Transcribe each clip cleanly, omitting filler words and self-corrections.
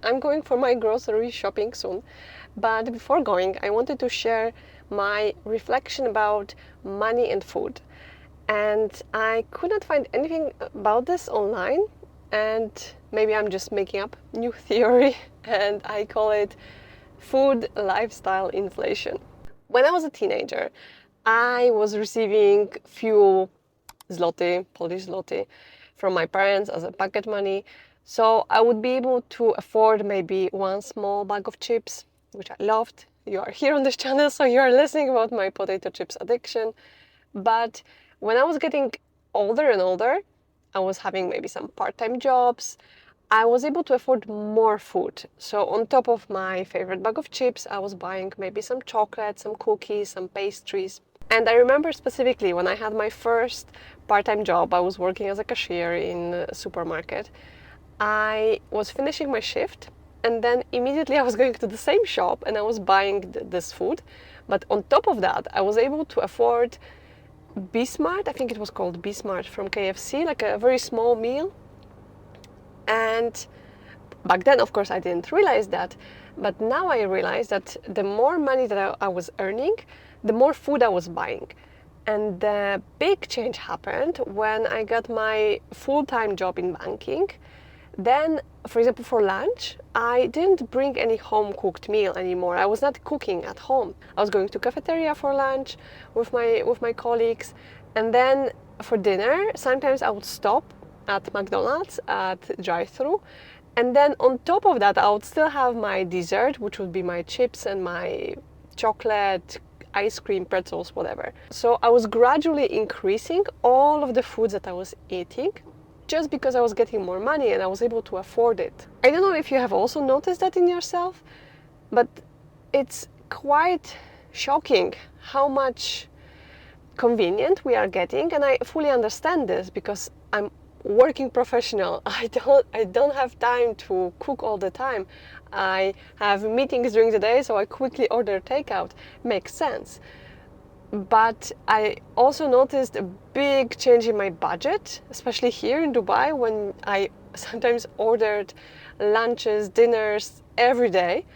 I'm going for my grocery shopping soon. But before going, I wanted to share my reflection about money and food. And I could not find anything about this online, and maybe I'm just making up new theory, and I call it food lifestyle inflation. When I was a teenager, I was receiving few zloty, Polish zloty, from my parents as a pocket money. So I would be able to afford maybe one small bag of chips, which I loved. You are here on this channel, so you are listening about my potato chips addiction. But when I was getting older and older, I was having maybe some part-time jobs. I was able to afford more food. So on top of my favorite bag of chips, I was buying maybe some chocolate, some cookies, some pastries. And I remember specifically when I had my first part-time job, I was working as a cashier in a supermarket. I was finishing my shift, and then immediately I was going to the same shop and I was buying this food. But on top of that, I was able to afford B-Smart, I think it was called B-Smart from KFC, like a very small meal. And back then, of course, I didn't realize that. But now I realize that the more money that I was earning, the more food I was buying. And the big change happened when I got my full-time job in banking. Then, for example, for lunch, I didn't bring any home-cooked meal anymore. I was not cooking at home. I was going to cafeteria for lunch with my colleagues. And then for dinner, sometimes I would stop at McDonald's at drive-thru. And then on top of that, I would still have my dessert, which would be my chips and my chocolate, ice cream, pretzels, whatever. So I was gradually increasing all of the foods that I was eating just because I was getting more money and I was able to afford it. I don't know if you have also noticed that in yourself, but it's quite shocking how much convenient we are getting, and I fully understand this because I'm working professional. I don't have time to cook all the time. I have meetings during the day, so I quickly order takeout. Makes sense. But I also noticed a big change in my budget, especially here in Dubai, when I sometimes ordered lunches, dinners every day.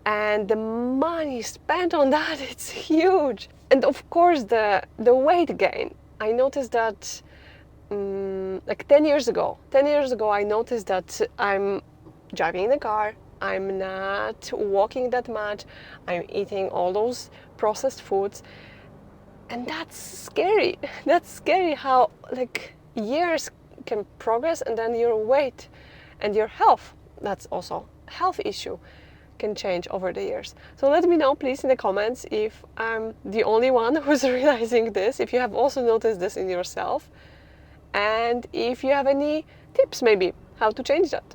And the money spent on that, it's huge. And of course, the weight gain. I noticed that like 10 years ago, I noticed that I'm driving in the car, I'm not walking that much, I'm eating all those processed foods. And that's scary. That's scary how like years can progress and then your weight and your health, that's also a health issue, can change over the years. So let me know please in the comments if I'm the only one who's realizing this, if you have also noticed this in yourself, and if you have any tips maybe how to change that.